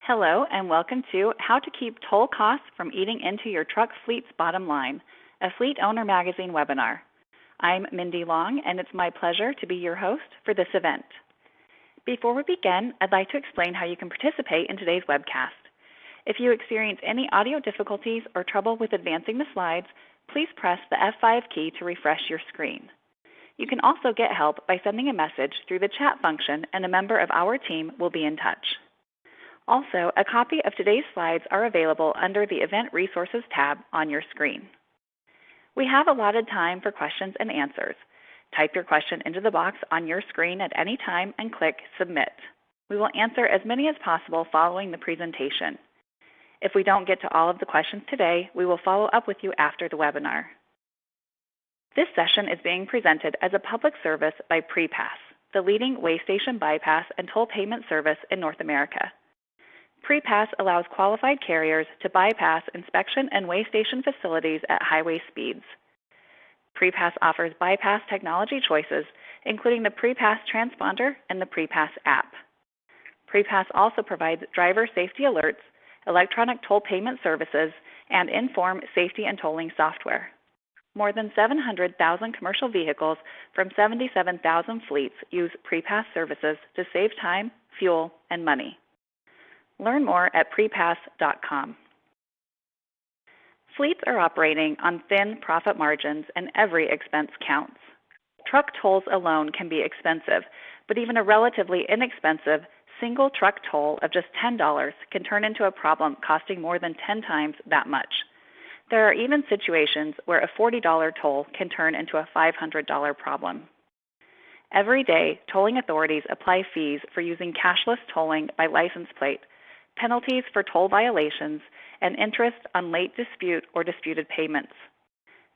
Hello, and welcome to How to Keep Toll Costs from Eating into Your Truck Fleet's Bottom Line, a Fleet Owner Magazine webinar. I'm Mindy Long, and it's my pleasure to be your host for this event. Before we begin, I'd like to explain how you can participate in today's webcast. If you experience any audio difficulties or trouble with advancing the slides, please press the F5 key to refresh your screen. You can also get help by sending a message through the chat function, and a member of our team will be in touch. Also, a copy of today's slides are available under the Event Resources tab on your screen. We have allotted time for questions and answers. Type your question into the box on your screen at any time and click Submit. We will answer as many as possible following the presentation. If we don't get to all of the questions today, we will follow up with you after the webinar. This session is being presented as a public service by PrePass, the leading way station bypass and toll payment service in North America. PrePass allows qualified carriers to bypass inspection and weigh station facilities at highway speeds. PrePass offers bypass technology choices, including the PrePass transponder and the PrePass app. PrePass also provides driver safety alerts, electronic toll payment services, and Inform safety and tolling software. More than 700,000 commercial vehicles from 77,000 fleets use PrePass services to save time, fuel, and money. Learn more at prepass.com. Fleets are operating on thin profit margins, and every expense counts. Truck tolls alone can be expensive, but even a relatively inexpensive single truck toll of just $10 can turn into a problem costing more than 10 times that much. There are even situations where a $40 toll can turn into a $500 problem. Every day, tolling authorities apply fees for using cashless tolling by license plate, penalties for toll violations, and interest on late dispute or disputed payments.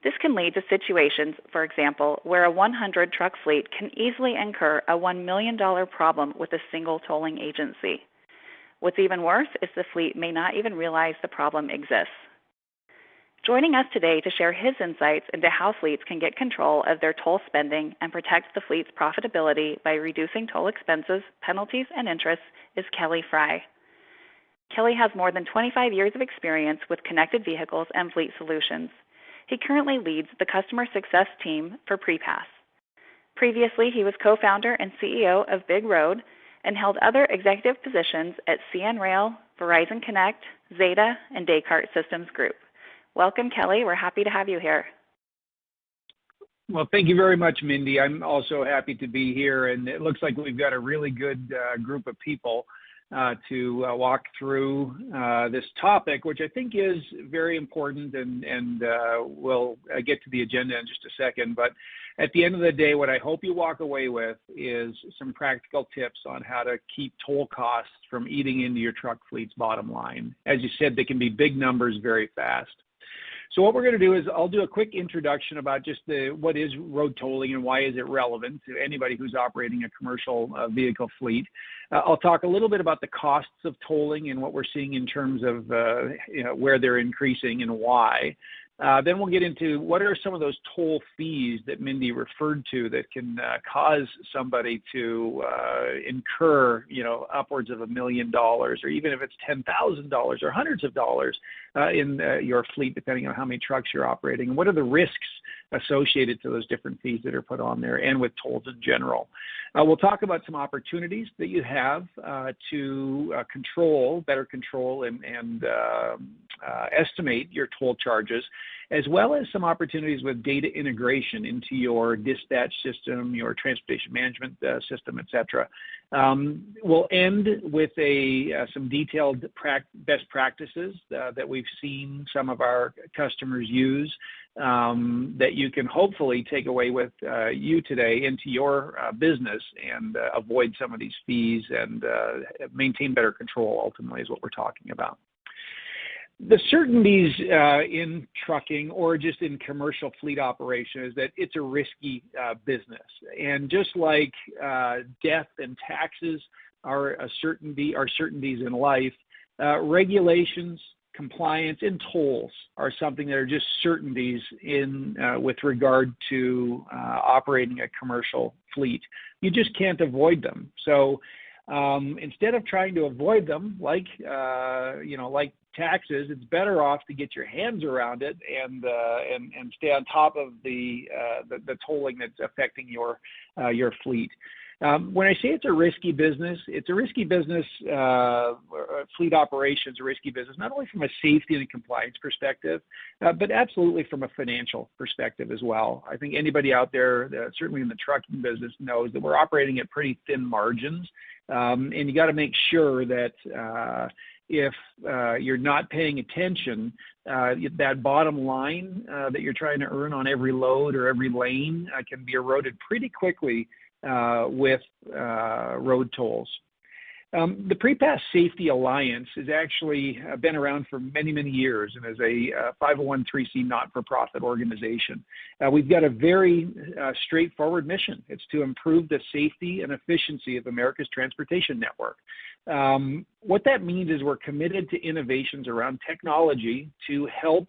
This can lead to situations, for example, where a 100-truck fleet can easily incur a $1 million problem with a single tolling agency. What's even worse is the fleet may not even realize the problem exists. Joining us today to share his insights into how fleets can get control of their toll spending and protect the fleet's profitability by reducing toll expenses, penalties, and interest is Kelly Fry. Kelly has more than 25 years of experience with connected vehicles and fleet solutions. He currently leads the customer success team for PrePass. Previously, he was co-founder and CEO of Big Road and held other executive positions at CN Rail, Verizon Connect, Zeta, and Descartes Systems Group. Welcome, Kelly. We're happy to have you here. Well, thank you very much, Mindy. I'm also happy to be here, and it looks like we've got a really good group of people to walk through this topic, which I think is very important, and we'll get to the agenda in just a second. But at the end of the day, what I hope you walk away with is some practical tips on how to keep toll costs from eating into your truck fleet's bottom line. As you said, they can be big numbers very fast. So what we're going to do is I'll do a quick introduction about just what is road tolling and why is it relevant to anybody who's operating a commercial vehicle fleet. I'll talk a little bit about the costs of tolling and what we're seeing in terms of where they're increasing and why. Then we'll get into what are some of those toll fees that Mindy referred to that can cause somebody to incur, upwards of $1 million, or even if it's $10,000 or hundreds of dollars in your fleet, depending on how many trucks you're operating. And what are the risks associated to those different fees that are put on there, and with tolls in general. We'll talk about some opportunities that you have to better control and estimate your toll charges, as well as some opportunities with data integration into your dispatch system, your transportation management system, etc. We'll end with some detailed best practices that we've seen some of our customers use that you can hopefully take away with you today into your business and avoid some of these fees and maintain better control, ultimately, is what we're talking about. The certainties in trucking or just in commercial fleet operation is that it's a risky business. And just like death and taxes are certainties in life, regulations, compliance, and tolls are something that are just certainties in with regard to operating a commercial fleet. You just can't avoid them. So Instead of trying to avoid them, like taxes, it's better off to get your hands around it and stay on top of the tolling that's affecting your fleet. When I say it's a risky business, fleet operations, a risky business, not only from a safety and a compliance perspective, but absolutely from a financial perspective as well. I think anybody out there, certainly in the trucking business, knows that we're operating at pretty thin margins, and you got to make sure that if you're not paying attention, that bottom line that you're trying to earn on every load or every lane can be eroded pretty quickly with road tolls. The PrePass Safety Alliance has actually been around for many, many years and is a 501(c)(3) not-for-profit organization. We've got a very straightforward mission. It's to improve the safety and efficiency of America's transportation network. What that means is we're committed to innovations around technology to help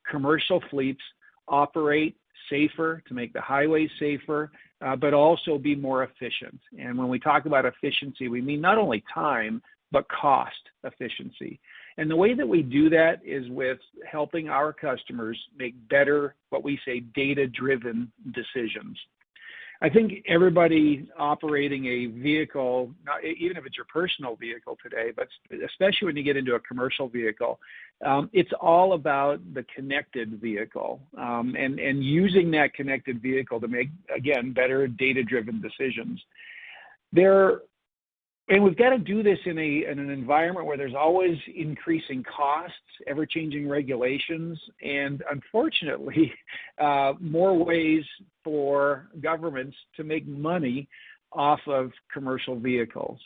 commercial fleets operate safer, to make the highways safer, but also be more efficient. And when we talk about efficiency, we mean not only time, but cost efficiency. And the way that we do that is with helping our customers make better, what we say, data-driven decisions. I think everybody operating a vehicle, even if it's your personal vehicle today, but especially when you get into a commercial vehicle, it's all about the connected vehicle and using that connected vehicle to make, again, better data-driven decisions. And we've got to do this in an environment where there's always increasing costs, ever-changing regulations, and unfortunately, more ways for governments to make money off of commercial vehicles.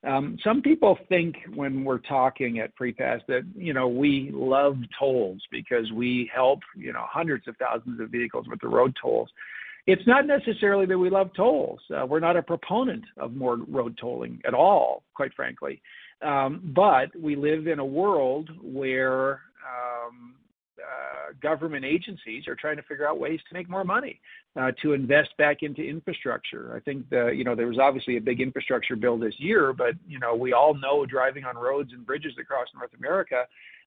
Some people think when we're talking at PrePass that, we love tolls because we help, hundreds of thousands of vehicles with the road tolls. It's not necessarily that we love tolls. We're not a proponent of more road tolling at all, quite frankly. But we live in a world where government agencies are trying to figure out ways to make more money, to invest back into infrastructure. I think there was obviously a big infrastructure bill this year, but we all know driving on roads and bridges across North America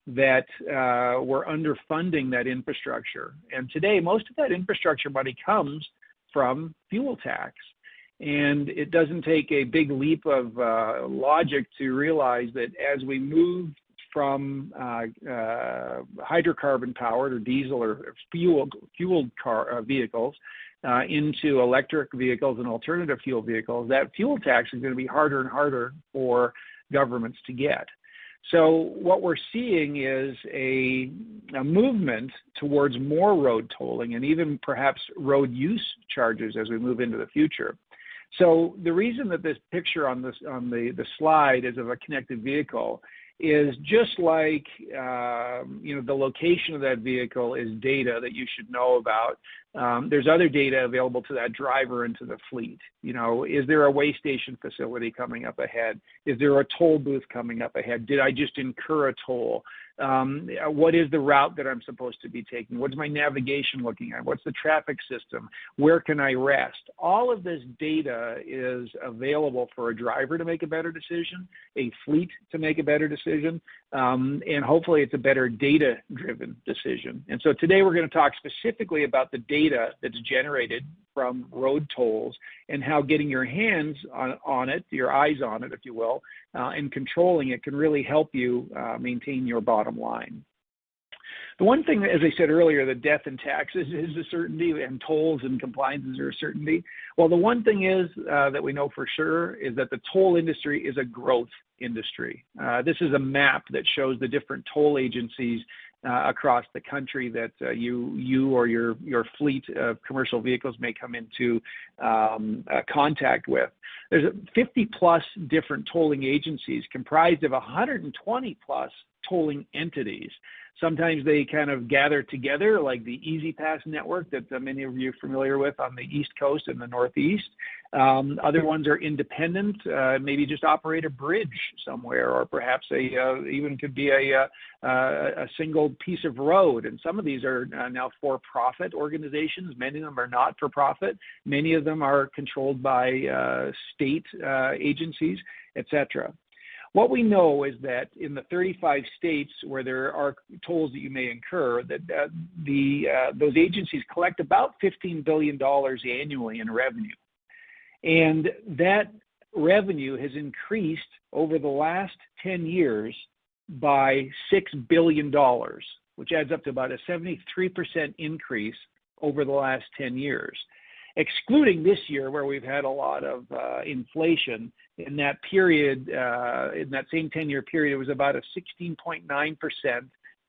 that we're underfunding that infrastructure. And today, most of that infrastructure money comes from fuel tax. And it doesn't take a big leap of logic to realize that as we move from hydrocarbon-powered or diesel or fueled vehicles into electric vehicles and alternative fuel vehicles, that fuel tax is going to be harder and harder for governments to get. So what we're seeing is a movement towards more road tolling and even perhaps road use charges as we move into the future. So the reason that this picture on the slide is of a connected vehicle is just like the location of that vehicle is data that you should know about. There's other data available to that driver and to the fleet. Is there a weigh station facility coming up ahead? Is there a toll booth coming up ahead? Did I just incur a toll? What is the route that I'm supposed to be taking? What's my navigation looking at? What's the traffic system? Where can I rest? All of this data is available for a driver to make a better decision, a fleet to make a better decision, and hopefully it's a better data-driven decision. And so today we're going to talk specifically about the data that's generated from road tolls and how getting your hands on it, your eyes on it, if you will, and controlling it can really help you maintain your bottom line. The one thing, as I said earlier, that death and taxes is a certainty and tolls and compliances are a certainty. Well, the one thing is that we know for sure is that the toll industry is a growth industry. This is a map that shows the different toll agencies across the country that you or your fleet of commercial vehicles may come into contact with. There's 50 plus different tolling agencies comprised of 120 plus tolling entities. Sometimes they kind of gather together, like the EasyPass network that many of you are familiar with on the East Coast and the Northeast. Other ones are independent, maybe just operate a bridge somewhere, or perhaps even could be a single piece of road. And some of these are now for-profit organizations. Many of them are not for-profit. Many of them are controlled by state agencies, etc. What we know is that in the 35 states where there are tolls that you may incur, that those agencies collect about $15 billion annually in revenue. And that revenue has increased over the last 10 years by $6 billion, which adds up to about a 73% increase over the last 10 years. Excluding this year, where we've had a lot of inflation, in that period, in that same 10-year period, it was about a 16.9%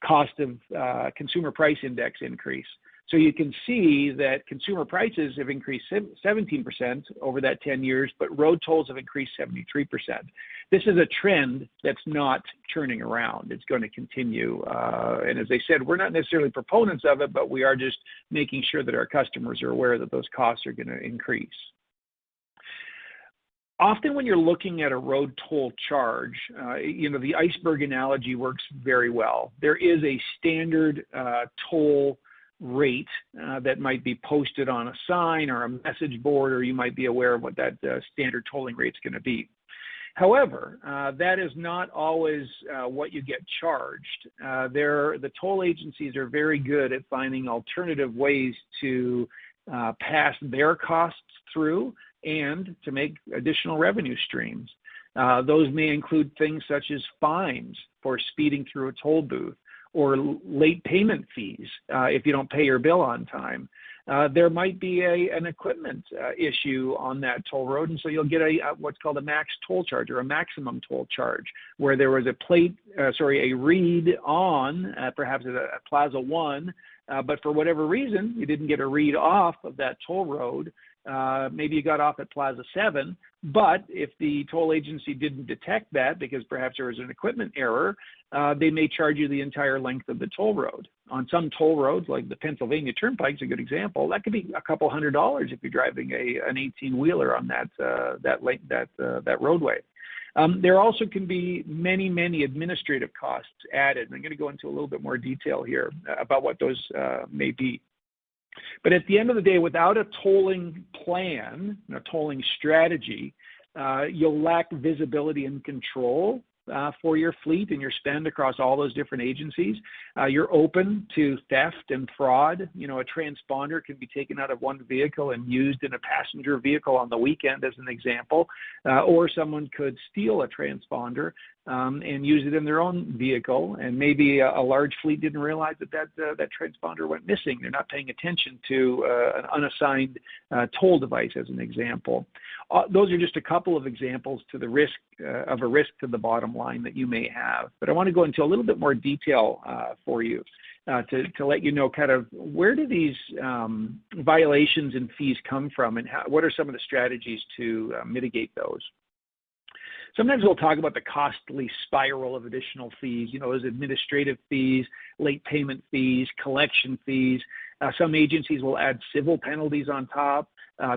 cost of consumer price index increase. So you can see that consumer prices have increased 17% over that 10 years, but road tolls have increased 73%. This is a trend that's not turning around. It's going to continue. And as I said, we're not necessarily proponents of it, but we are just making sure that our customers are aware that those costs are going to increase. Often when you're looking at a road toll charge, the iceberg analogy works very well. There is a standard toll rate that might be posted on a sign or a message board, or you might be aware of what that standard tolling rate is going to be. However, that is not always what you get charged. The toll agencies are very good at finding alternative ways to pass their costs through and to make additional revenue streams. Those may include things such as fines for speeding through a toll booth, or late payment fees if you don't pay your bill on time. There might be an equipment issue on that toll road, and so you'll get what's called a max toll charge or a maximum toll charge, where there was a read on perhaps at Plaza 1, but for whatever reason you didn't get a read off of that toll road. Maybe you got off at Plaza 7, but if the toll agency didn't detect that because perhaps there was an equipment error, they may charge you the entire length of the toll road. On some toll roads, like the Pennsylvania Turnpike is a good example, that could be a couple $100 if you're driving an 18-wheeler on that roadway. There also can be many, many administrative costs added. And I'm going to go into a little bit more detail here about what those may be. But at the end of the day, without a tolling plan, a tolling strategy, you'll lack visibility and control for your fleet and your spend across all those different agencies. You're open to theft and fraud. A transponder can be taken out of one vehicle and used in a passenger vehicle on the weekend, as an example, or someone could steal a transponder and use it in their own vehicle, and maybe a large fleet didn't realize that transponder went missing. They're not paying attention to an unassigned toll device, as an example. Those are just a couple of examples to the risk of a risk to the bottom line that you may have. But I want to go into a little bit more detail for you to let you know kind of where do these violations and fees come from, and what are some of the strategies to mitigate those. Sometimes we'll talk about the costly spiral of additional fees, those administrative fees, late payment fees, collection fees. Some agencies will add civil penalties on top.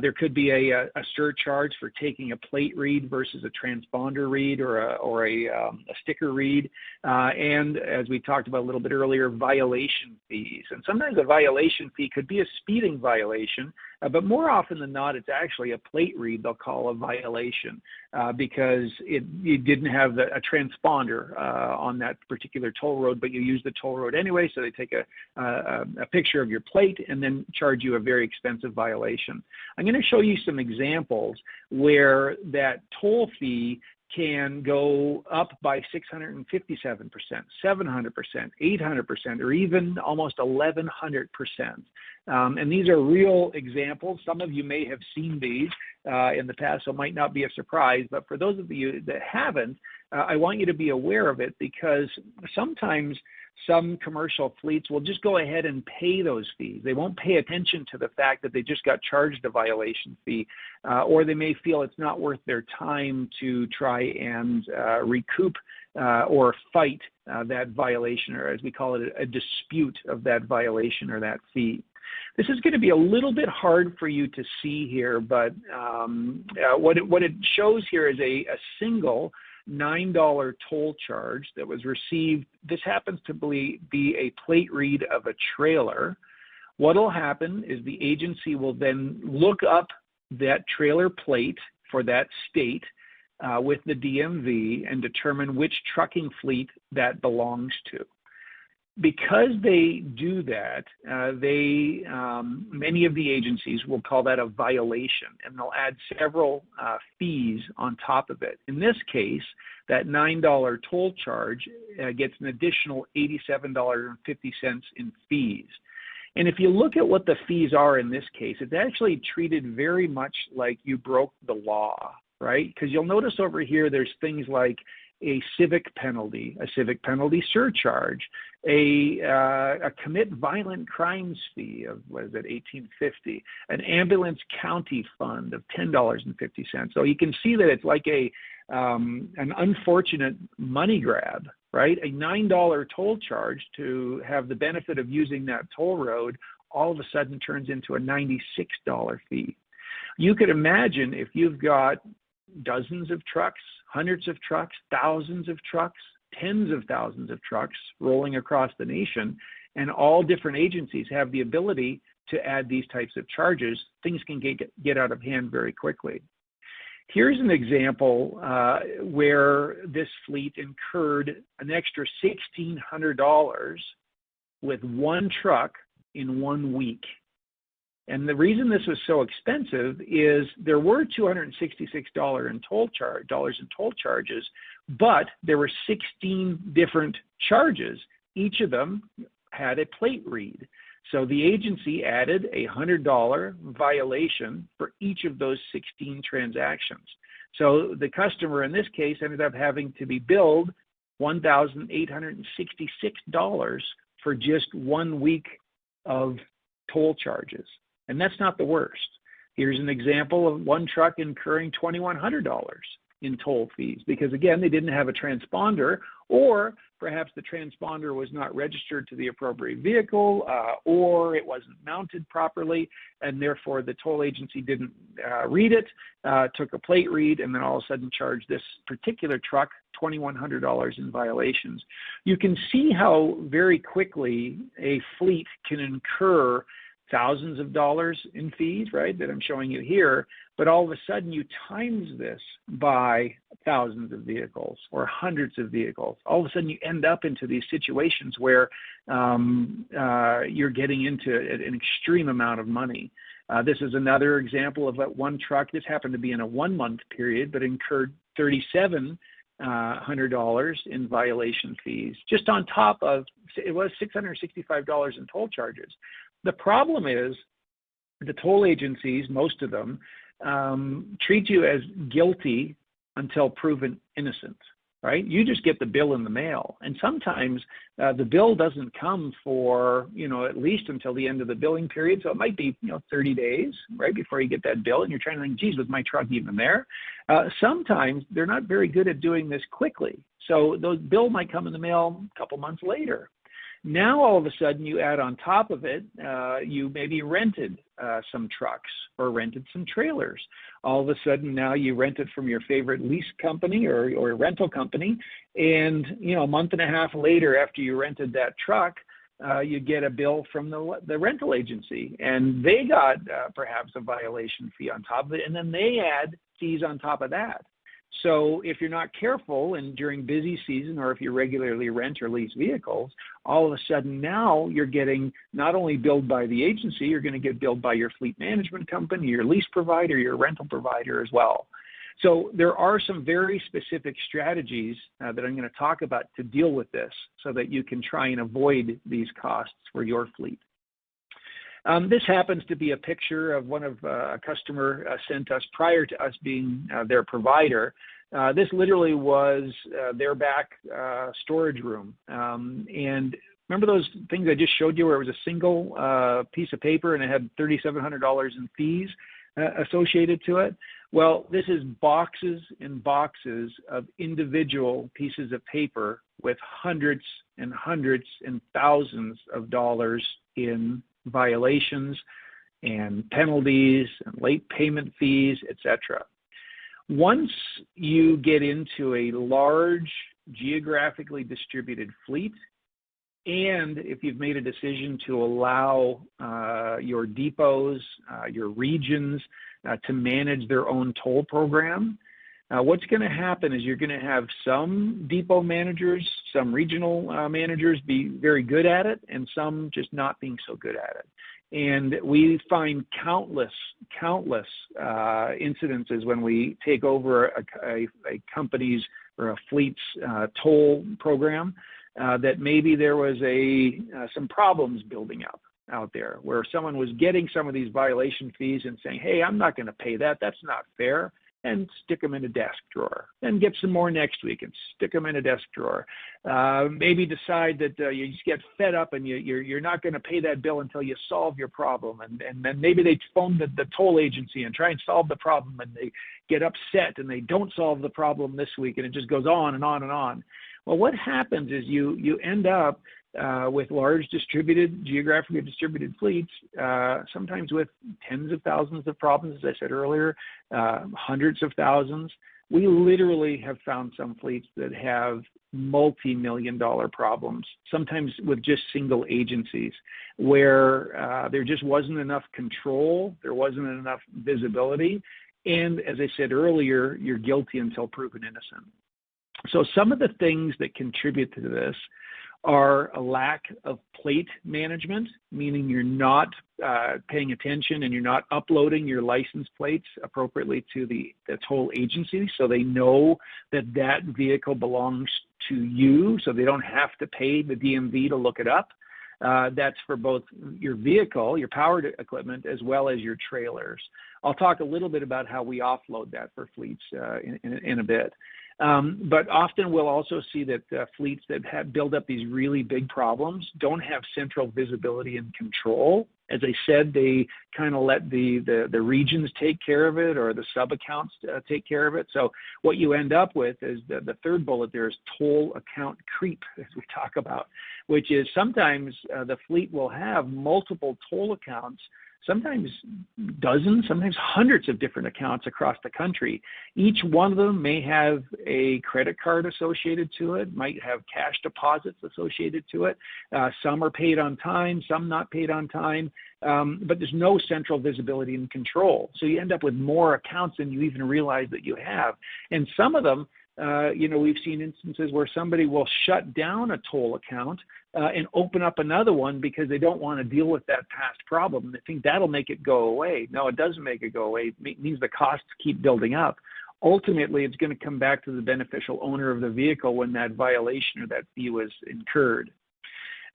There could be a surcharge for taking a plate read versus a transponder read or a sticker read. And as we talked about a little bit earlier, violation fees. And sometimes a violation fee could be a speeding violation, but more often than not, it's actually a plate read they'll call a violation because you didn't have a transponder on that particular toll road, but you used the toll road anyway, so they take a picture of your plate and then charge you a very expensive violation. I'm going to show you some examples where that toll fee can go up by 657%, 700%, 800%, or even almost 1,100%. And these are real examples. Some of you may have seen these in the past, so it might not be a surprise. But for those of you that haven't, I want you to be aware of it, because sometimes some commercial fleets will just go ahead and pay those fees. They won't pay attention to the fact that they just got charged a violation fee, or they may feel it's not worth their time to try and recoup or fight that violation, or as we call it, a dispute of that violation or that fee. This is going to be a little bit hard for you to see here, but what it shows here is a single $9 toll charge that was received. This happens to be a plate read of a trailer. What will happen is the agency will then look up that trailer plate for that state with the DMV and determine which trucking fleet that belongs to. Because they do that, many of the agencies will call that a violation, and they'll add several fees on top of it. In this case, that $9 toll charge gets an additional $87.50 in fees. And if you look at what the fees are in this case, it's actually treated very much like you broke the law, right? Because you'll notice over here there's things like a civic penalty surcharge, a commit violent crimes fee of, what is it, $18.50, an ambulance county fund of $10.50. So you can see that it's like an unfortunate money grab, right? A $9 toll charge to have the benefit of using that toll road all of a sudden turns into a $96 fee. You could imagine if you've got dozens of trucks, hundreds of trucks, thousands of trucks, tens of thousands of trucks rolling across the nation, and all different agencies have the ability to add these types of charges, things can get out of hand very quickly. Here's an example where this fleet incurred an extra $1,600 with one truck in 1 week. And the reason this was so expensive is there were $266 in toll charges, but there were 16 different charges. Each of them had a plate read. So the agency added a $100 violation for each of those 16 transactions. So the customer in this case ended up having to be billed $1,866 for just 1 week of toll charges. And that's not the worst. Here's an example of one truck incurring $2,100 in toll fees because, again, they didn't have a transponder, or perhaps the transponder was not registered to the appropriate vehicle, or it wasn't mounted properly, and therefore the toll agency didn't read it, took a plate read, and then all of a sudden charged this particular truck $2,100 in violations. You can see how very quickly a fleet can incur thousands of dollars in fees, right, that I'm showing you here, but all of a sudden you times this by thousands of vehicles or hundreds of vehicles. All of a sudden you end up into these situations where you're getting into an extreme amount of money. This is another example of that one truck. This happened to be in a 1 month period, but incurred $3,700 in violation fees, just on top of, it was $665 in toll charges. The problem is the toll agencies, most of them, treat you as guilty until proven innocent, right? You just get the bill in the mail. And sometimes the bill doesn't come for, at least until the end of the billing period. So it might be, 30 days, right, before you get that bill. And you're trying to think, geez, was my truck even there? Sometimes they're not very good at doing this quickly. So the bill might come in the mail a couple months later. Now, all of a sudden, you add on top of it, you maybe rented some trucks or rented some trailers. All of a sudden, now you rent it from your favorite lease company or rental company. And, a month and a half later, after you rented that truck, you get a bill from the rental agency. And they got perhaps a violation fee on top of it. And then they add fees on top of that. So if you're not careful and during busy season, or if you regularly rent or lease vehicles, all of a sudden now you're getting not only billed by the agency, you're going to get billed by your fleet management company, your lease provider, your rental provider as well. So there are some very specific strategies that I'm going to talk about to deal with this so that you can try and avoid these costs for your fleet. This happens to be a picture of one of a customer sent us prior to us being their provider. This literally was their back storage room. And remember those things I just showed you where it was a single piece of paper and it had $3,700 in fees associated to it? Well, this is boxes and boxes of individual pieces of paper with hundreds and hundreds and thousands of dollars in violations and penalties and late payment fees, etc. Once you get into a large geographically distributed fleet, and if you've made a decision to allow your depots, your regions to manage their own toll program, what's going to happen is you're going to have some depot managers, some regional managers be very good at it, and some just not being so good at it. And we find countless incidences when we take over a company's or a fleet's toll program that maybe there was some problems building up out there where someone was getting some of these violation fees and saying, hey, I'm not going to pay that. That's not fair. And stick them in a desk drawer. Then get some more next week and stick them in a desk drawer. Maybe decide that you just get fed up and you're not going to pay that bill until you solve your problem. And then maybe they phone the toll agency and try and solve the problem, and they get upset and they don't solve the problem this week, and it just goes on and on and on. Well, what happens is you end up with large geographically distributed fleets, sometimes with tens of thousands of problems, as I said earlier, hundreds of thousands. We literally have found some fleets that have multi-million-dollar problems, sometimes with just single agencies, where there just wasn't enough control, there wasn't enough visibility, and as I said earlier, you're guilty until proven innocent. So some of the things that contribute to this are a lack of plate management, meaning you're not paying attention and you're not uploading your license plates appropriately to the toll agency, so they know that vehicle belongs to you, so they don't have to pay the DMV to look it up. That's for both your vehicle, your powered equipment, as well as your trailers. I'll talk a little bit about how we offload that for fleets in a bit. But often we'll also see that fleets that have built up these really big problems don't have central visibility and control. As I said, they kind of let the regions take care of it, or the sub-accounts take care of it. So what you end up with is the third bullet there is toll account creep, as we talk about, which is sometimes the fleet will have multiple toll accounts, sometimes dozens, sometimes hundreds of different accounts across the country. Each one of them may have a credit card associated to it, might have cash deposits associated to it. Some are paid on time, some not paid on time, but there's no central visibility and control. So you end up with more accounts than you even realize that you have. And some of them, we've seen instances where somebody will shut down a toll account and open up another one because they don't want to deal with that past problem. They think that'll make it go away. No, it doesn't make it go away. It means the costs keep building up. Ultimately, it's going to come back to the beneficial owner of the vehicle when that violation or that fee was incurred.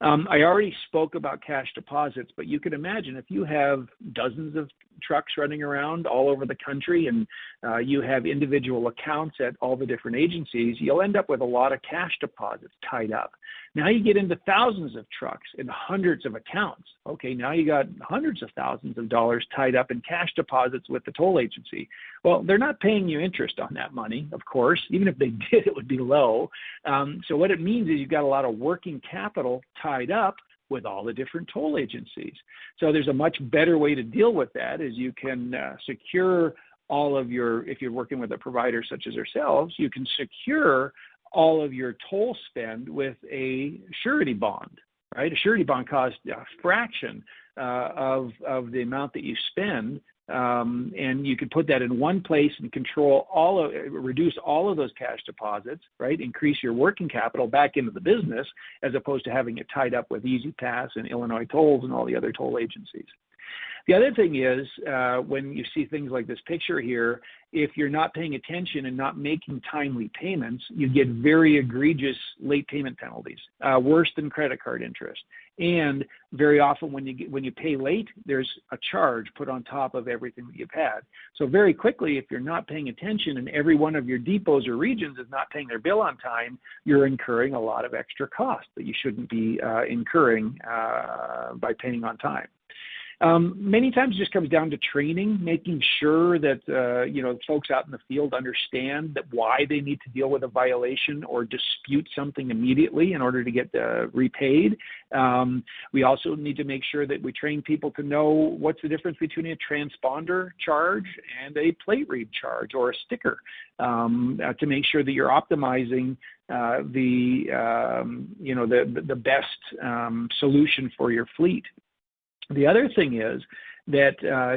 I already spoke about cash deposits, but you can imagine if you have dozens of trucks running around all over the country and you have individual accounts at all the different agencies, you'll end up with a lot of cash deposits tied up. Now you get into thousands of trucks and hundreds of accounts. Okay, now you got hundreds of thousands of dollars tied up in cash deposits with the toll agency. Well, they're not paying you interest on that money, of course. Even if they did, it would be low. So what it means is you've got a lot of working capital tied up with all the different toll agencies. So there's a much better way to deal with that, is you can secure all of your, if you're working with a provider such as ourselves, you can secure all of your toll spend with a surety bond, right? A surety bond costs a fraction of the amount that you spend, and you can put that in one place and reduce all of those cash deposits, right? Increase your working capital back into the business, as opposed to having it tied up with Easy Pass and Illinois Tolls and all the other toll agencies. The other thing is, when you see things like this picture here, if you're not paying attention and not making timely payments, you get very egregious late payment penalties, worse than credit card interest. And very often when you pay late, there's a charge put on top of everything that you've had. So very quickly, if you're not paying attention and every one of your depots or regions is not paying their bill on time, you're incurring a lot of extra costs that you shouldn't be incurring by paying on time. Many times it just comes down to training, making sure that, folks out in the field understand that why they need to deal with a violation or dispute something immediately in order to get repaid. We also need to make sure that we train people to know what's the difference between a transponder charge and a plate read charge or a sticker, to make sure that you're optimizing the best solution for your fleet. The other thing is that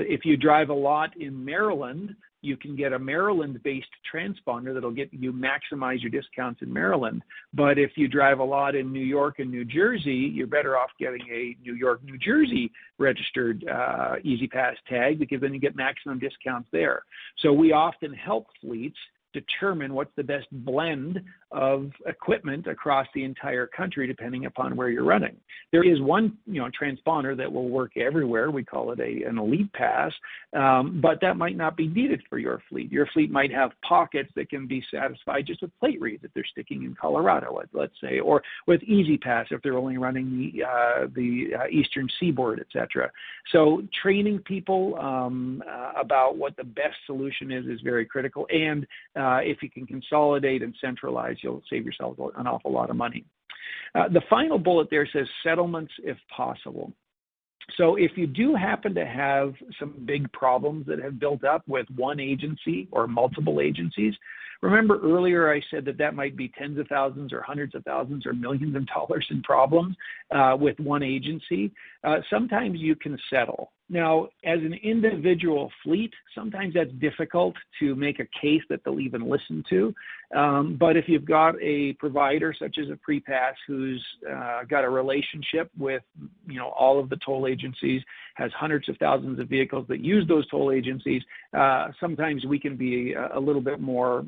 if you drive a lot in Maryland, you can get a Maryland-based transponder that'll get you maximize your discounts in Maryland. But if you drive a lot in New York and New Jersey, you're better off getting a New York, New Jersey registered EasyPass tag, because then you get maximum discounts there. So we often help fleets determine what's the best blend of equipment across the entire country, depending upon where you're running. There is one, transponder that will work everywhere. We call it an elite pass, but that might not be needed for your fleet. Your fleet might have pockets that can be satisfied just with plate reads if they're sticking in Colorado, let's say, or with EasyPass if they're only running the Eastern Seaboard, etc. So training people about what the best solution is very critical. And if you can consolidate and centralize, you'll save yourself an awful lot of money. The final bullet there says settlements if possible. So if you do happen to have some big problems that have built up with one agency or multiple agencies, remember earlier I said that might be tens of thousands or hundreds of thousands or millions of dollars in problems with one agency. Sometimes you can settle. Now, as an individual fleet, sometimes that's difficult to make a case that they'll even listen to. But if you've got a provider such as a PrePass who's got a relationship with, all of the toll agencies, has hundreds of thousands of vehicles that use those toll agencies, sometimes we can be a little bit more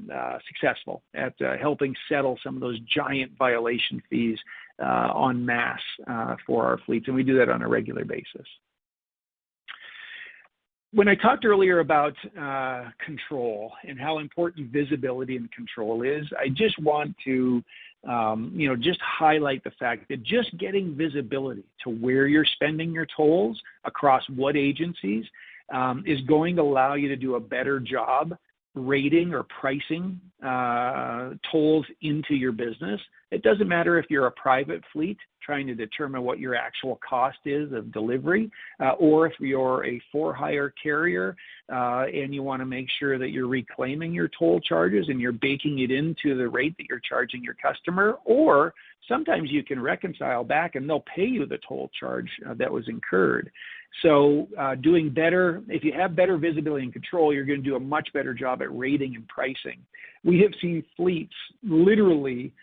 successful at helping settle some of those giant violation fees en masse for our fleets, and we do that on a regular basis. When I talked earlier about control and how important visibility and control is, I just want to, just highlight the fact that just getting visibility to where you're spending your tolls across what agencies is going to allow you to do a better job rating or pricing tolls into your business. It doesn't matter if you're a private fleet trying to determine what your actual cost is of delivery, or if you're a for-hire carrier and you want to make sure that you're reclaiming your toll charges and you're baking it into the rate that you're charging your customer, or sometimes you can reconcile back and they'll pay you the toll charge that was incurred. So doing better, if you have better visibility and control, you're going to do a much better job at rating and pricing. We have seen fleets literally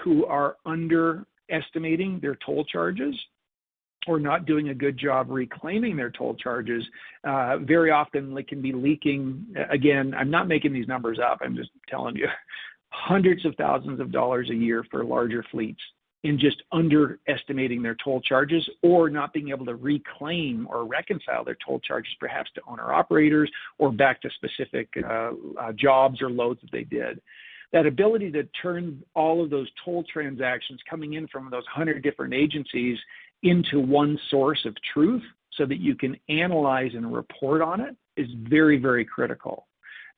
who are underestimating their toll charges or not doing a good job reclaiming their toll charges. Very often they can be leaking, again, I'm not making these numbers up, I'm just telling you, hundreds of thousands of dollars a year for larger fleets in just underestimating their toll charges or not being able to reclaim or reconcile their toll charges perhaps to owner-operators or back to specific jobs or loads that they did. That ability to turn all of those toll transactions coming in from those 100 different agencies into one source of truth so that you can analyze and report on it is very, very critical.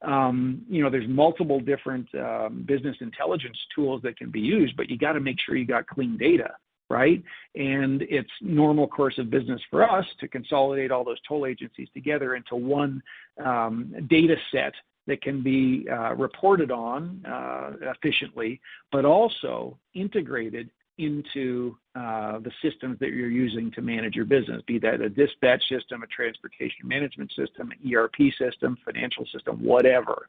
There's multiple different business intelligence tools that can be used, but you got to make sure you got clean data, right? And it's normal course of business for us to consolidate all those toll agencies together into one data set that can be reported on efficiently, but also integrated into the systems that you're using to manage your business, be that a dispatch system, a transportation management system, an ERP system, financial system, whatever.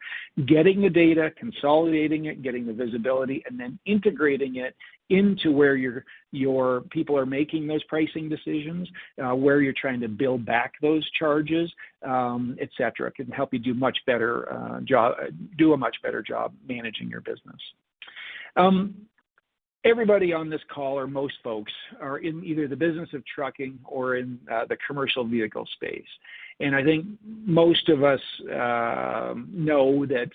Getting the data, consolidating it, getting the visibility, and then integrating it into where your people are making those pricing decisions, where you're trying to build back those charges, et cetera, can help you do a much better job managing your business. Everybody on this call, or most folks, are in either the business of trucking or in the commercial vehicle space. And I think most of us know that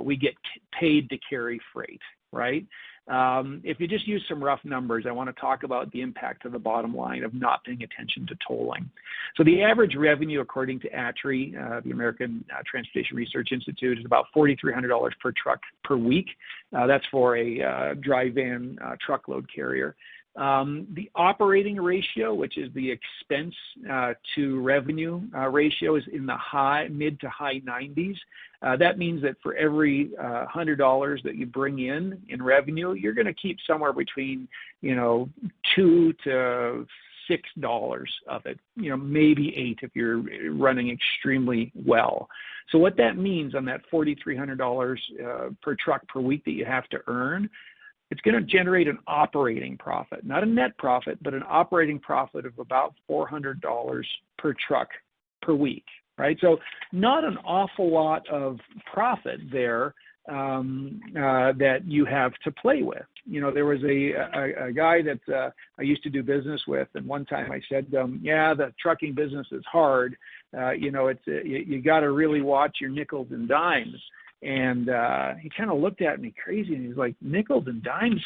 we get paid to carry freight, right? If you just use some rough numbers, I want to talk about the impact to the bottom line of not paying attention to tolling. So the average revenue, according to ATRI, the American Transportation Research Institute, is about $4,300 per truck per week. That's for a dry van truckload carrier. The operating ratio, which is the expense to revenue ratio, is in the mid to high 90s. That means that for every $100 that you bring in revenue, you're going to keep somewhere between, $2 to $6 of it, maybe $8 if you're running extremely well. So what that means on that $4,300 per truck per week that you have to earn, it's going to generate an operating profit, not a net profit, but an operating profit of about $400 per truck per week, right? So not an awful lot of profit there that you have to play with. There was a guy that I used to do business with, and one time I said, the trucking business is hard. You got to really watch your nickels and dimes. And he kind of looked at me crazy, and he's like, nickels and dimes?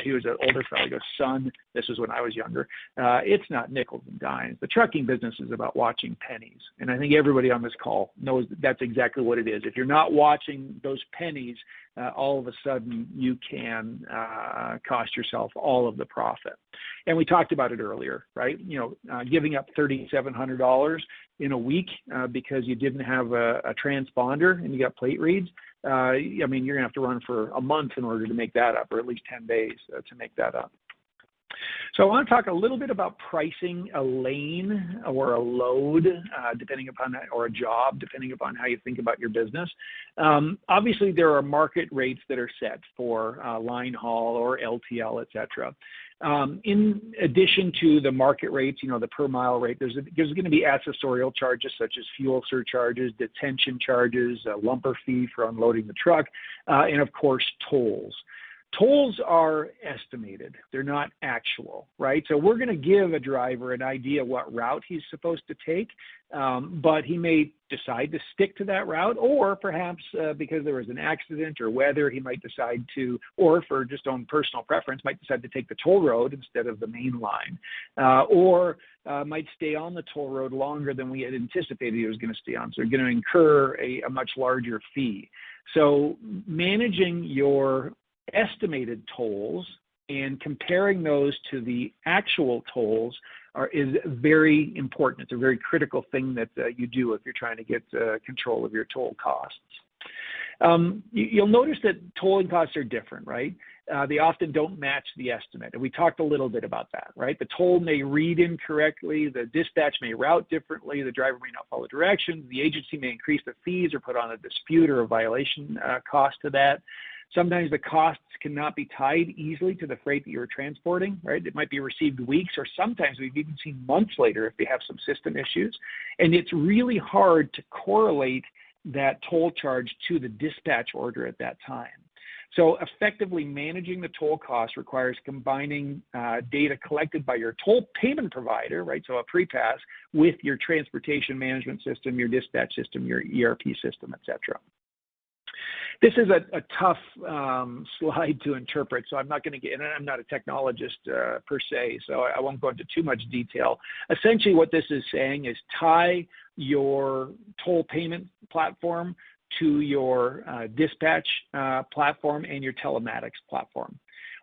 He was an older fellow. He goes, son, this was when I was younger. It's not nickels and dimes. The trucking business is about watching pennies. And I think everybody on this call knows that's exactly what it is. If you're not watching those pennies, all of a sudden you can cost yourself all of the profit. And we talked about it earlier, right? Giving up $3,700 in a week because you didn't have a transponder and you got plate reads. You're going to have to run for a month in order to make that up, or at least 10 days to make that up. So I want to talk a little bit about pricing a lane or a load, depending upon that, or a job, depending upon how you think about your business. Obviously, there are market rates that are set for line haul or LTL, et cetera. In addition to the market rates, the per mile rate, there's going to be accessorial charges such as fuel surcharges, detention charges, a lumper fee for unloading the truck, and of course, tolls. Tolls are estimated. They're not actual, right? So we're going to give a driver an idea what route he's supposed to take, but he may decide to stick to that route, or perhaps because there was an accident or weather, he might decide to, or for just own personal preference, might decide to take the toll road instead of the main line, or might stay on the toll road longer than we had anticipated he was going to stay on. So you're going to incur a much larger fee. So managing your estimated tolls and comparing those to the actual tolls is very important. It's a very critical thing that you do if you're trying to get control of your toll costs. You'll notice that tolling costs are different, right? They often don't match the estimate. And we talked a little bit about that, right? The toll may read incorrectly, the dispatch may route differently, the driver may not follow directions, the agency may increase the fees or put on a dispute or a violation cost to that. Sometimes the costs cannot be tied easily to the freight that you're transporting, right? It might be received weeks, or sometimes we've even seen months later if they have some system issues. And it's really hard to correlate that toll charge to the dispatch order at that time. So effectively managing the toll cost requires combining data collected by your toll payment provider, right? So a PrePass, with your transportation management system, your dispatch system, your ERP system, et cetera. This is a tough slide to interpret, so I'm not going to get, and I'm not a technologist per se, so I won't go into too much detail. Essentially what this is saying is tie your toll payment platform to your dispatch platform and your telematics platform.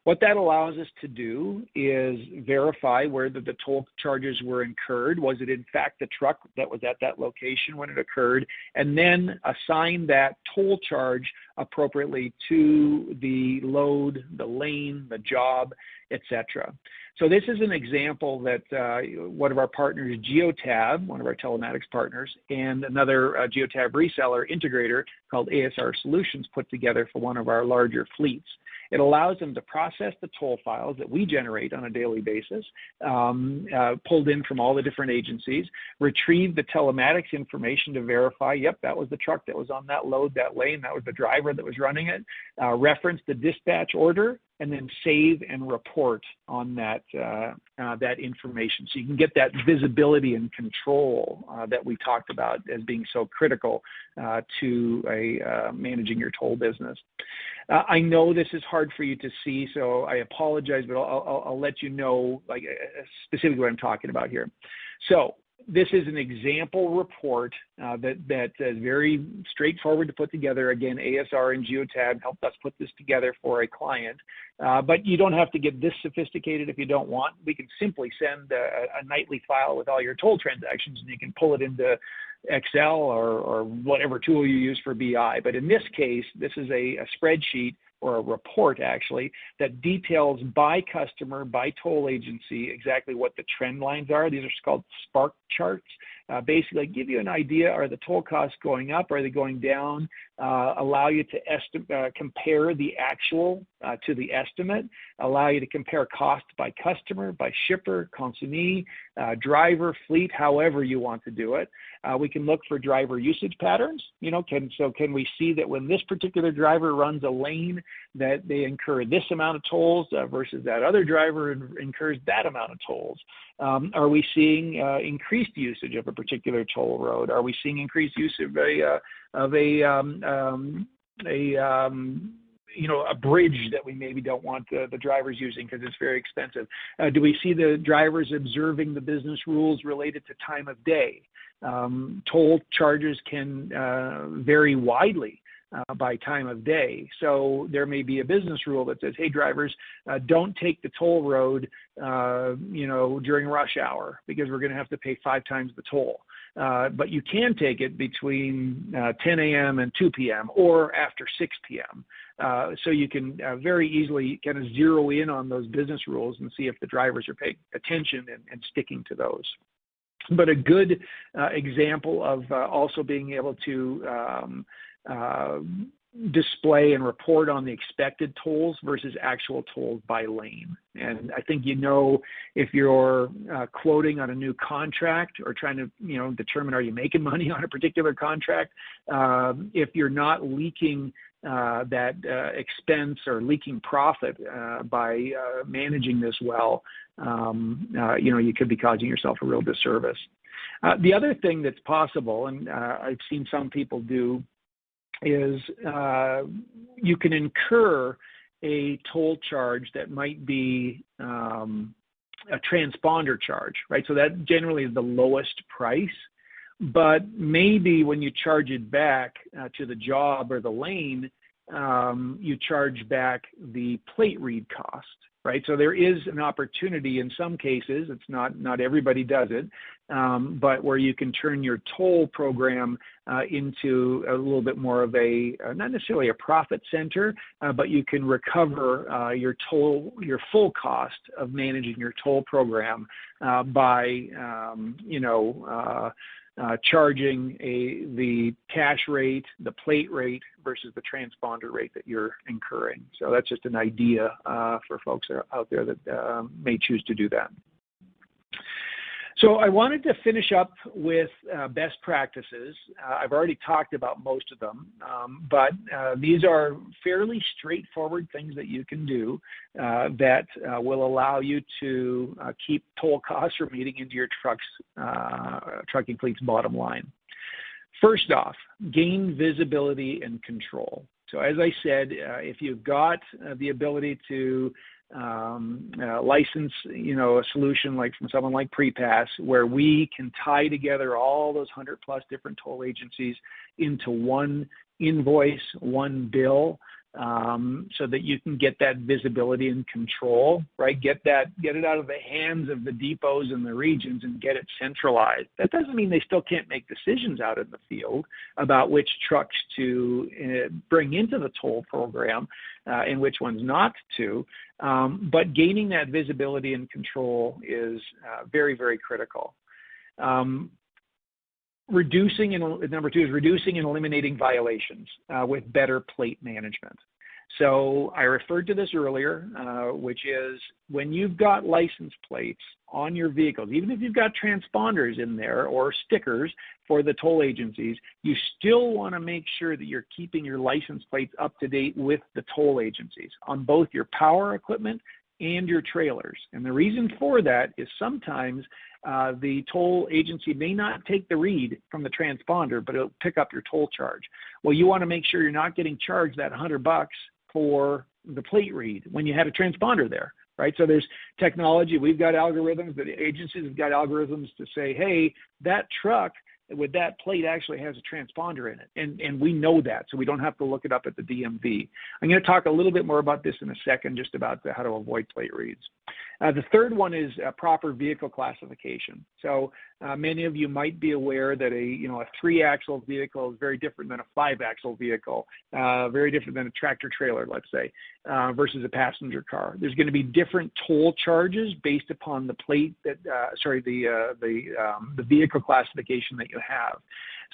What that allows us to do is verify whether the toll charges were incurred. Was it in fact the truck that was at that location when it occurred? And then assign that toll charge appropriately to the load, the lane, the job, etc. So this is an example that one of our partners, Geotab, one of our telematics partners, and another Geotab reseller integrator called ASR Solutions put together for one of our larger fleets. It allows them to process the toll files that we generate on a daily basis, pulled in from all the different agencies, retrieve the telematics information to verify, yep, that was the truck that was on that load, that lane, that was the driver that was running it, reference the dispatch order, and then save and report on that that information. So you can get that visibility and control that we talked about as being so critical to managing your toll business. I know this is hard for you to see, so I apologize, but I'll let you know like specifically what I'm talking about here. So this is an example report that is very straightforward to put together. Again, ASR and Geotab helped us put this together for a client, but you don't have to get this sophisticated if you don't want. We can simply send a nightly file with all your toll transactions, and you can pull it into Excel or whatever tool you use for BI. But in this case, this is a spreadsheet or a report actually that details by customer, by toll agency, exactly what the trend lines are. These are called spark charts. Basically give you an idea, are the toll costs going up, are they going down, allow you to compare the actual to the estimate, allow you to compare cost by customer, by shipper, consignee, driver, fleet, however you want to do it. We can look for driver usage patterns. Can we see that when this particular driver runs a lane that they incur this amount of tolls versus that other driver incurs that amount of tolls? Are we seeing increased usage of a particular toll road? Are we seeing increased use of a bridge that we maybe don't want the drivers using because it's very expensive? Do we see the drivers observing the business rules related to time of day? Toll charges can vary widely by time of day. So there may be a business rule that says, hey, drivers, don't take the toll road, during rush hour because we're going to have to pay 5 times the toll. But you can take it between 10 a.m. and 2 p.m. or after 6 p.m. So you can very easily kind of zero in on those business rules and see if the drivers are paying attention and sticking to those. But a good example of also being able to display and report on the expected tolls versus actual tolls by lane. And I think if you're quoting on a new contract or trying to determine are you making money on a particular contract, if you're not leaking that expense or leaking profit by managing this well, you could be causing yourself a real disservice. The other thing that's possible, and I've seen some people do, is you can incur a toll charge that might be a transponder charge, right? So that generally is the lowest price, but maybe when you charge it back to the job or the lane, you charge back the plate read cost, right? So there is an opportunity in some cases, it's not everybody does it, but where you can turn your toll program into a little bit more of not necessarily a profit center, but you can recover your full cost of managing your toll program by, charging the cash rate, the plate rate versus the transponder rate that you're incurring. So that's just an idea for folks out there that may choose to do that. So I wanted to finish up with best practices. I've already talked about most of them, but these are fairly straightforward things that you can do that will allow you to keep toll costs from eating into your trucking fleet's bottom line. First off, gain visibility and control. So as I said, if you've got the ability to license, a solution like from someone like PrePass, where we can tie together all those 100+ different toll agencies into one invoice, one bill, so that you can get that visibility and control, right? Get it out of the hands of the depots and the regions and get it centralized. That doesn't mean they still can't make decisions out in the field about which trucks to bring into the toll program and which ones not to. But gaining that visibility and control is very, very critical. Number 2 is reducing and eliminating violations with better plate management. So I referred to this earlier, which is when you've got license plates on your vehicles, even if you've got transponders in there or stickers for the toll agencies, you still want to make sure that you're keeping your license plates up to date with the toll agencies on both your power equipment and your trailers. And the reason for that is sometimes the toll agency may not take the read from the transponder, but it'll pick up your toll charge. Well, you want to make sure you're not getting charged that $100 for the plate read when you had a transponder there, right? So there's technology. We've got algorithms, the agencies have got algorithms to say, hey, that truck with that plate actually has a transponder in it. And we know that, so we don't have to look it up at the DMV. I'm going to talk a little bit more about this in a second, just about how to avoid plate reads. The third one is proper vehicle classification. So many of you might be aware that a 3-axle vehicle is very different than a 5-axle vehicle, very different than a tractor trailer, let's say, versus a passenger car. There's going to be different toll charges based upon the plate the vehicle classification that you have.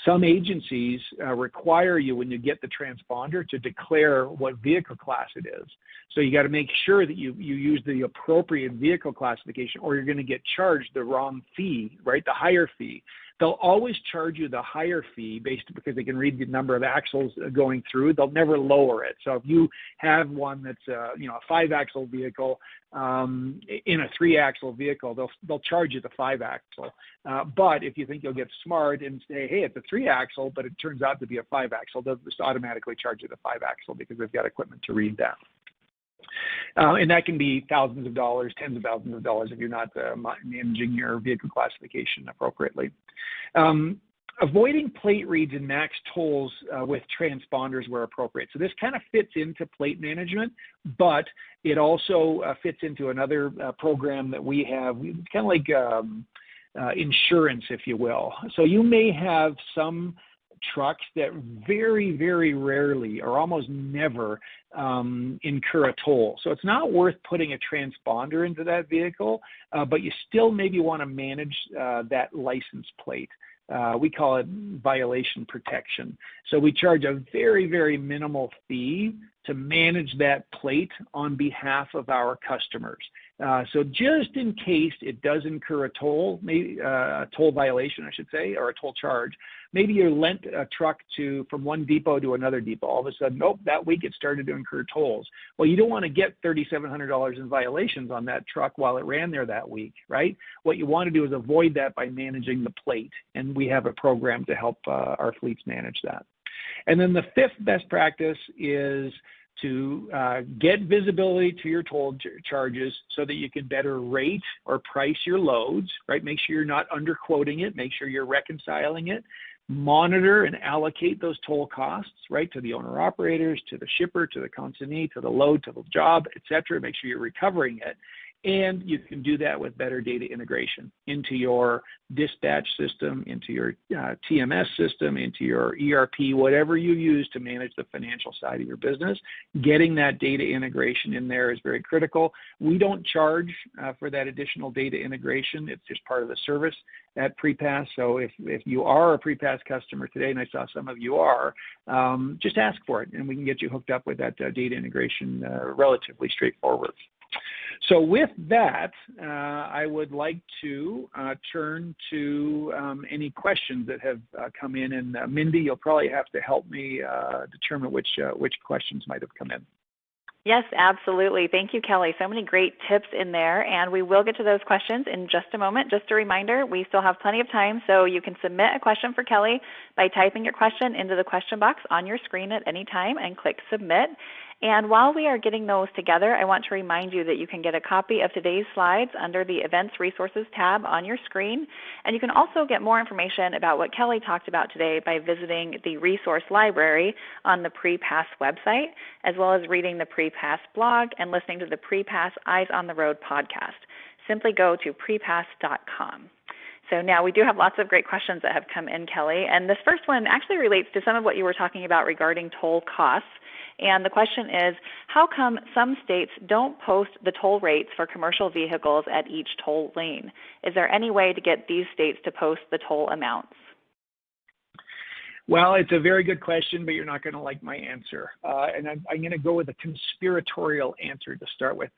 Some agencies require you, when you get the transponder, to declare what vehicle class it is. So you got to make sure that you use the appropriate vehicle classification, or you're going to get charged the wrong fee, right? The higher fee. They'll always charge you the higher fee because they can read the number of axles going through. They'll never lower it. So if you have one that's a 5-axle vehicle in a 3-axle vehicle, they'll charge you the 5-axle. But if you think you'll get smart and say, hey, it's a 3-axle, but it turns out to be a 5-axle, they'll just automatically charge you the 5-axle because they've got equipment to read that. And that can be thousands of dollars, tens of thousands of dollars if you're not managing your vehicle classification appropriately. Avoiding plate reads and max tolls with transponders where appropriate. So this kind of fits into plate management, but it also fits into another program that we have. It's kind of like insurance, if you will. So you may have some trucks that very, very rarely or almost never incur a toll. So it's not worth putting a transponder into that vehicle, but you still maybe want to manage that license plate. We call it violation protection. So we charge a very, very minimal fee to manage that plate on behalf of our customers. So just in case it does incur a toll, maybe a toll violation, I should say, or a toll charge, maybe you lent a truck from one depot to another depot. All of a sudden, that week it started to incur tolls. Well, you don't want to get $3,700 in violations on that truck while it ran there that week, right? What you want to do is avoid that by managing the plate, and we have a program to help our fleets manage that. And then the fifth best practice is to get visibility to your toll charges so that you can better rate or price your loads, right? Make sure you're not underquoting it. Make sure you're reconciling it. Monitor and allocate those toll costs, right, to the owner-operators, to the shipper, to the consignee, to the load, to the job, et cetera. Make sure you're recovering it. And you can do that with better data integration into your dispatch system, into your TMS system, into your ERP, whatever you use to manage the financial side of your business. Getting that data integration in there is very critical. We don't charge for that additional data integration. It's just part of the service at PrePass. So if you are a PrePass customer today, and I saw some of you are, just ask for it, and we can get you hooked up with that data integration relatively straightforward. So with that, I would like to turn to any questions that have come in. And Mindy, you'll probably have to help me determine which questions might have come in. Yes, absolutely. Thank you, Kelly. So many great tips in there, and we will get to those questions in just a moment. Just a reminder, we still have plenty of time, so you can submit a question for Kelly by typing your question into the question box on your screen at any time and click Submit. And while we are getting those together, I want to remind you that you can get a copy of today's slides under the Events Resources tab on your screen. And you can also get more information about what Kelly talked about today by visiting the resource library on the PrePass website, as well as reading the PrePass blog and listening to the PrePass Eyes on the Road podcast. Simply go to prepass.com. So now we do have lots of great questions that have come in, Kelly. And this first one actually relates to some of what you were talking about regarding toll costs. And the question is, how come some states don't post the toll rates for commercial vehicles at each toll lane? Is there any way to get these states to post the toll amounts? Well, it's a very good question, but you're not going to like my answer. And I'm going to go with a conspiratorial answer to start with.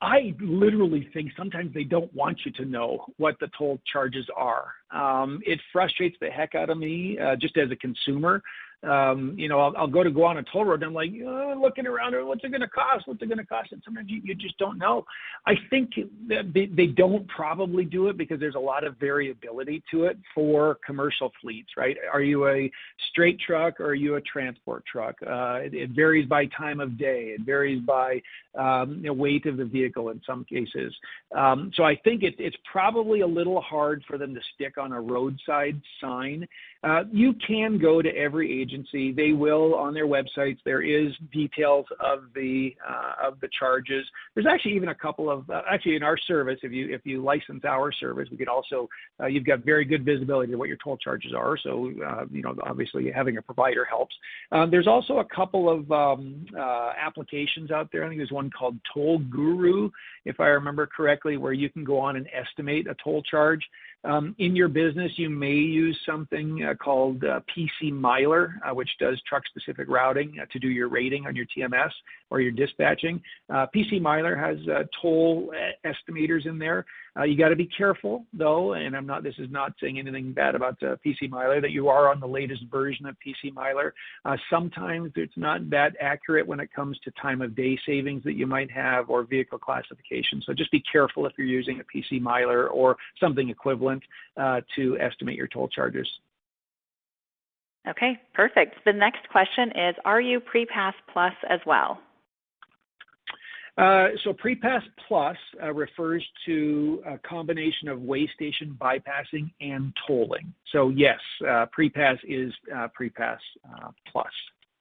I literally think sometimes they don't want you to know what the toll charges are. It frustrates the heck out of me just as a consumer I'll go on a toll road and I'm like, looking around, what's it going to cost? What's it going to cost? And sometimes you just don't know. I think that they don't probably do it because there's a lot of variability to it for commercial fleets, right? Are you a straight truck or are you a transport truck? It varies by time of day. It varies by weight of the vehicle in some cases. So I think it's probably a little hard for them to stick on a roadside sign. You can go to every agency. They will on their websites. There is details of the charges. There's actually even a couple of in our service. If you license our service, we could also you've got very good visibility to what your toll charges are. So obviously having a provider helps. There's also a couple of applications out there. I think there's one called Toll Guru, if I remember correctly, where you can go on and estimate a toll charge. In your business, you may use something called PC Miler, which does truck-specific routing to do your rating on your TMS or your dispatching. PC Miler has toll estimators in there. You got to be careful, though, and this is not saying anything bad about PC Miler, that you are on the latest version of PC Miler. Sometimes it's not that accurate when it comes to time of day savings that you might have or vehicle classification. So just be careful if you're using a PC Miler or something equivalent to estimate your toll charges. Okay, perfect. The next question is, are you PrePass Plus as well? So PrePass Plus refers to a combination of way station bypassing and tolling. So yes, PrePass is PrePass Plus,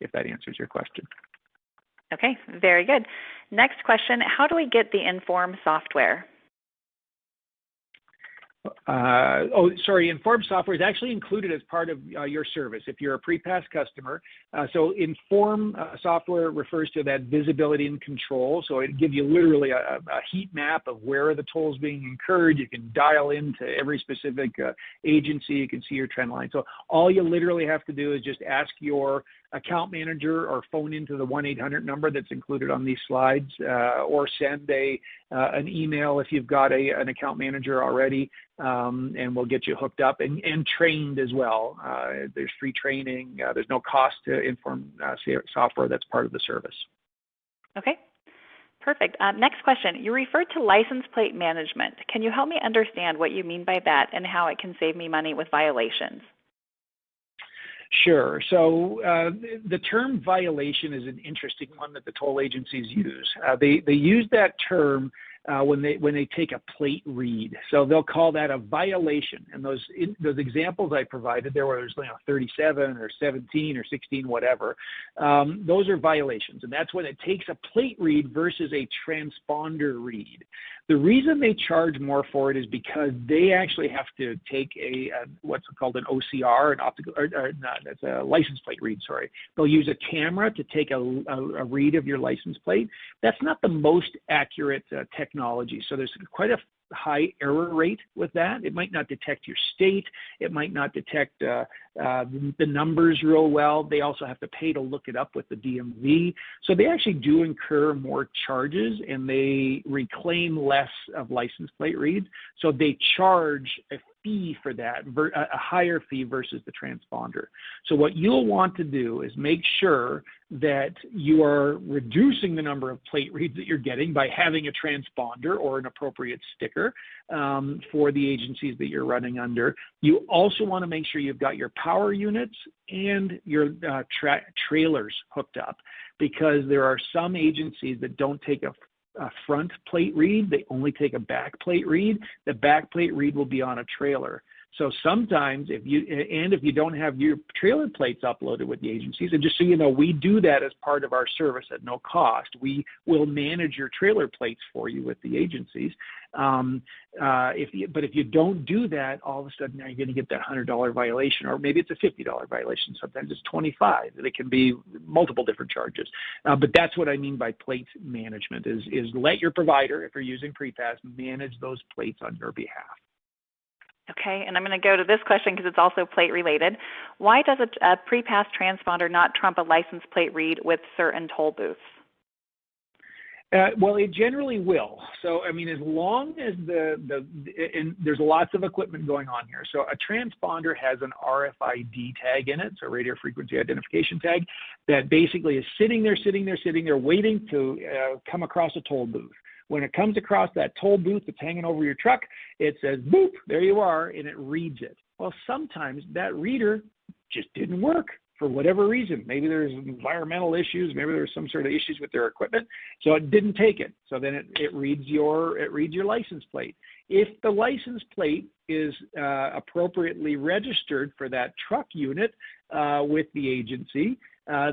if that answers your question. Okay, very good. Next question, how do we get the Inform software? Inform software is actually included as part of your service if you're a PrePass customer. So Inform software refers to that visibility and control. So it gives you literally a heat map of where are the tolls being incurred. You can dial into every specific agency. You can see your trend line. So all you literally have to do is just ask your account manager or phone into the 1-800 number that's included on these slides, or send an email if you've got an account manager already, and we'll get you hooked up and trained as well. There's free training. There's no cost to Inform software. That's part of the service. Okay, perfect. Next question. You referred to license plate management. Can you help me understand what you mean by that and how it can save me money with violations? Sure. So the term violation is an interesting one that the toll agencies use. They use that term when they take a plate read. So they'll call that a violation. And those examples I provided, there was 37 or 17 or 16, whatever. Those are violations, and that's when it takes a plate read versus a transponder read. The reason they charge more for it is because they actually have to take what's called an OCR, that's a license plate read. Sorry, they'll use a camera to take a read of your license plate. That's not the most accurate technology. So there's quite a high error rate with that. It might not detect your state. It might not detect the numbers real well. They also have to pay to look it up with the DMV. So they actually do incur more charges, and they reclaim less of license plate reads. So they charge a fee for that, a higher fee versus the transponder. So what you'll want to do is make sure that you are reducing the number of plate reads that you're getting by having a transponder or an appropriate sticker for the agencies that you're running under. You also want to make sure you've got your power units and your trailers hooked up, because there are some agencies that don't take a front plate read. They only take a back plate read. The back plate read will be on a trailer. So sometimes if you don't have your trailer plates uploaded with the agencies, and just so you know, we do that as part of our service at no cost. We will manage your trailer plates for you with the agencies. But if you don't do that, all of a sudden now you're going to get that $100 violation, or maybe it's a $50 violation. Sometimes it's $25. It can be multiple different charges. But that's what I mean by plate management is let your provider, if you're using PrePass, manage those plates on your behalf. Okay, and I'm going to go to this question because it's also plate related. Why does a PrePass transponder not trump a license plate read with certain toll booths? Well, it generally will. So, I mean, as long as and there's lots of equipment going on here. So a transponder has an RFID tag in it, so radio frequency identification tag, that basically is sitting there, waiting to come across a toll booth. When it comes across that toll booth that's hanging over your truck, it says, boop, there you are, and it reads it. Well, sometimes that reader just didn't work for whatever reason. Maybe there's environmental issues, maybe there's some sort of issues with their equipment, so it didn't take it. So then it reads your license plate. If the license plate is appropriately registered for that truck unit with the agency,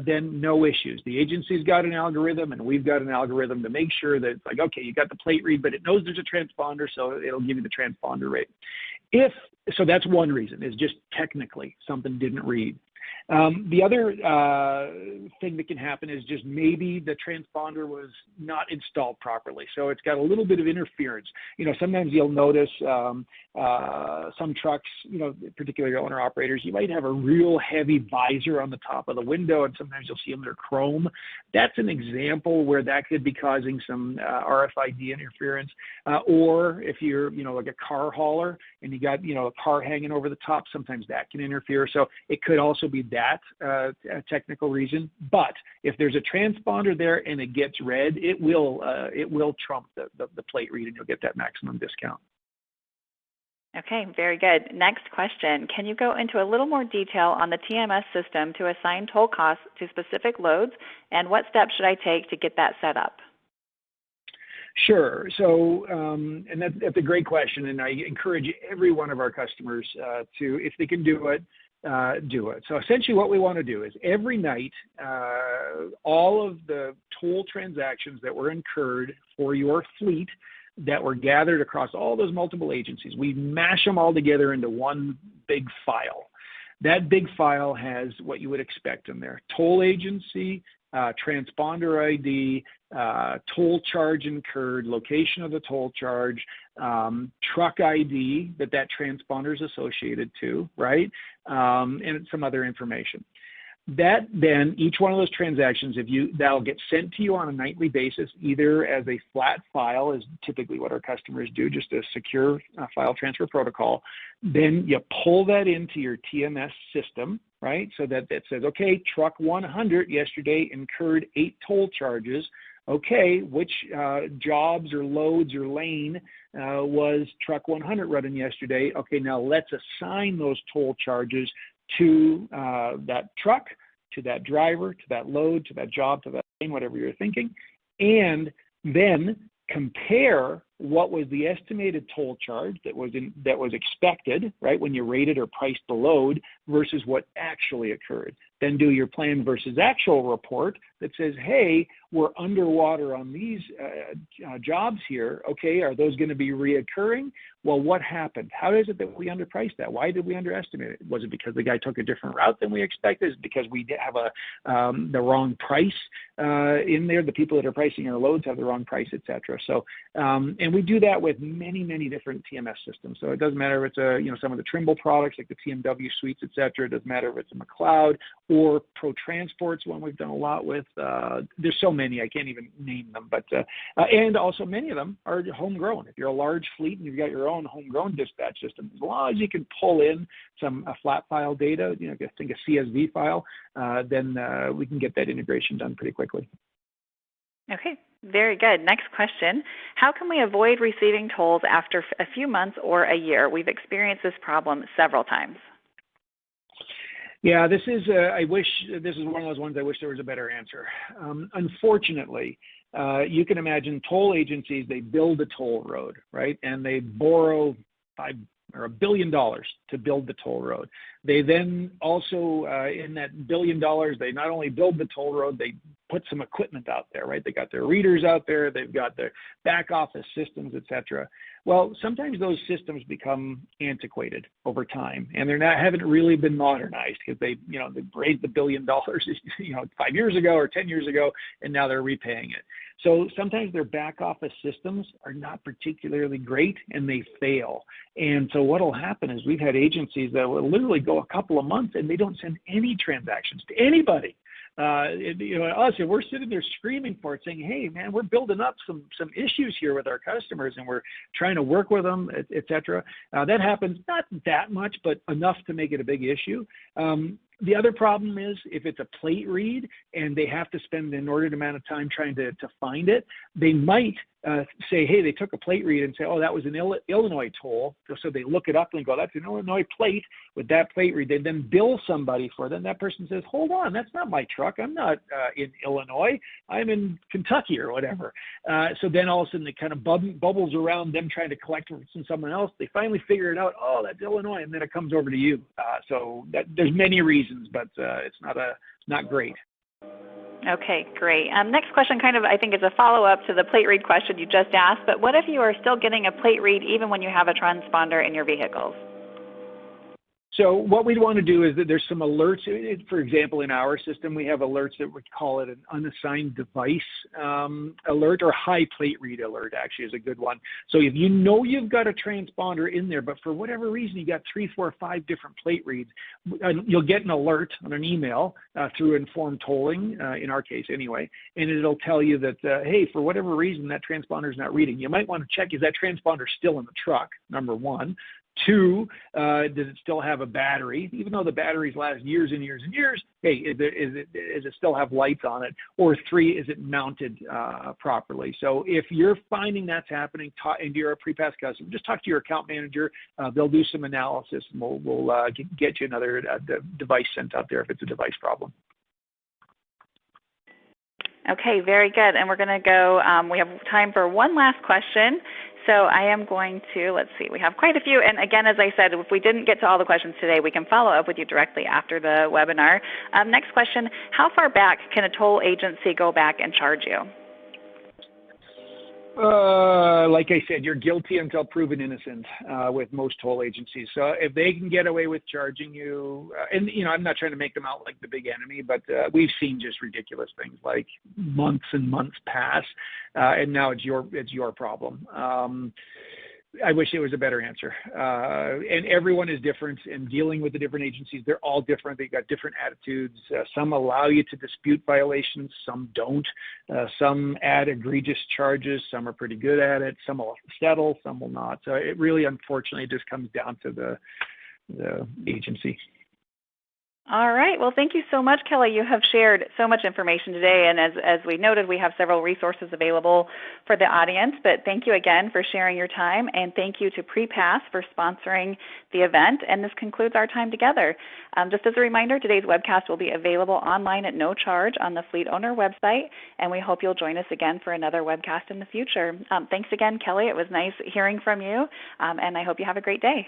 then no issues. The agency's got an algorithm, and we've got an algorithm to make sure that it's like, okay, you got the plate read, but it knows there's a transponder, so it'll give you the transponder rate. So that's one reason, is just technically something didn't read. The other thing that can happen is just maybe the transponder was not installed properly. So it's got a little bit of interference. Sometimes you'll notice some trucks, particularly owner operators, you might have a real heavy visor on the top of the window, and sometimes you'll see them, they're chrome. That's an example where that could be causing some RFID interference. Or if you're, like a car hauler and you got, a car hanging over the top, sometimes that can interfere. So it could also be that technical reason. But if there's a transponder there and it gets read, it will trump the plate read, and you'll get that maximum discount. Okay, very good. Next question. Can you go into a little more detail on the TMS system to assign toll costs to specific loads, and what steps should I take to get that set up? Sure. So, and that's a great question, and I encourage every one of our customers to, if they can do it, do it. So essentially what we want to do is every night, all of the toll transactions that were incurred for your fleet that were gathered across all those multiple agencies, we mash them all together into one big file. That big file has what you would expect in there: toll agency, transponder ID, toll charge incurred, location of the toll charge, truck ID that transponder is associated to, right? And some other information. That then, each one of those transactions, that'll get sent to you on a nightly basis, either as a flat file, is typically what our customers do, just a secure file transfer protocol. Then you pull that into your TMS system, right? So that says, okay, truck 100 yesterday incurred 8 toll charges. Okay, which jobs or loads or lane was truck 100 running yesterday? Okay, now let's assign those toll charges to that truck, to that driver, to that load, to that job, to that lane, whatever you're thinking, and then compare what was the estimated toll charge that was expected, right, when you rated or priced the load versus what actually occurred. Then do your plan versus actual report that says, hey, we're underwater on these jobs here. Okay, are those going to be reoccurring? Well, what happened? How is it that we underpriced that? Why did we underestimate it? Was it because the guy took a different route than we expected? Is it because we have the wrong price in there? The people that are pricing our loads have the wrong price, et cetera. So, and we do that with many, many different TMS systems. So it doesn't matter if it's some of the Trimble products like the TMW suites, et cetera. It doesn't matter if it's a McLeod or ProTransport's one we've done a lot with. There's so many, I can't even name them, but and also many of them are homegrown. If you're a large fleet and you've got your own homegrown dispatch system, as long as you can pull in some flat file data, I think a CSV file, then we can get that integration done pretty quickly. Okay, very good. Next question. How can we avoid receiving tolls after a few months or a year? We've experienced this problem several times. Yeah, this is one of those ones I wish there was a better answer. Unfortunately, you can imagine toll agencies, they build a toll road, right? And they borrow $1 billion to build the toll road. They then also, in that $1 billion, they not only build the toll road, they put some equipment out there, right? They got their readers out there, they've got their back office systems, et cetera. Well, sometimes those systems become antiquated over time, and haven't really been modernized because they raised the $1 billion, 5 years ago or 10 years ago, and now they're repaying it. So sometimes their back office systems are not particularly great, and they fail. And so what will happen is we've had agencies that will literally go a couple of months and they don't send any transactions to anybody. Us, and we're sitting there screaming for it, saying, hey, man, we're building up some issues here with our customers, and we're trying to work with them, et cetera. That happens not that much, but enough to make it a big issue. The other problem is if it's a plate read and they have to spend an inordinate amount of time trying to find it, they might say, hey, they took a plate read and say, oh, that was an Illinois toll. So they look it up and go, that's an Illinois plate with that plate read. They then bill somebody for it. Then that person says, hold on, that's not my truck. I'm not in Illinois. I'm in Kentucky or whatever. So then all of a sudden it kind of bubbles around them trying to collect from someone else. They finally figure it out. Oh, that's Illinois. And then it comes over to you. So there's many reasons, but it's not great. Okay, great. Next question I think is a follow-up to the plate read question you just asked, but what if you are still getting a plate read even when you have a transponder in your vehicles? So what we'd want to do is that there's some alerts. For example, in our system, we have alerts that we call it an unassigned device alert, or high plate read alert actually is a good one. So if you know you've got a transponder in there, but for whatever reason you got 3, 4, 5 different plate reads, you'll get an alert on an email through Informed Tolling, in our case anyway, and it'll tell you that, hey, for whatever reason that transponder is not reading. You might want to check, is that transponder still in the truck, number one. 2, does it still have a battery? Even though the batteries last years and years and years, hey, does it still have lights on it? Or 3, is it mounted properly? So if you're finding that's happening and you're a PrePass customer, just talk to your account manager. They'll do some analysis, and we'll get you another device sent out there if it's a device problem. Okay, very good. And we're going to go, we have time for one last question. So I am going to, let's see, we have quite a few. And again, as I said, if we didn't get to all the questions today, we can follow up with you directly after the webinar. Next question, how far back can a toll agency go back and charge you? Like I said, you're guilty until proven innocent with most toll agencies. So if they can get away with charging you, and I'm not trying to make them out like the big enemy, but we've seen just ridiculous things like months and months pass, and now it's your problem. I wish it was a better answer. And everyone is different, and dealing with the different agencies, they're all different. They've got different attitudes. Some allow you to dispute violations, some don't. Some add egregious charges. Some are pretty good at it. Some will settle, some will not. So it really, unfortunately, just comes down to the agency. All right. Well, thank you so much, Kelly. You have shared so much information today, and as we noted, we have several resources available for the audience, but thank you again for sharing your time, and thank you to PrePass for sponsoring the event, and this concludes our time together. Just as a reminder, today's webcast will be available online at no charge on the Fleet Owner website, and we hope you'll join us again for another webcast in the future. Thanks again, Kelly. It was nice hearing from you, and I hope you have a great day.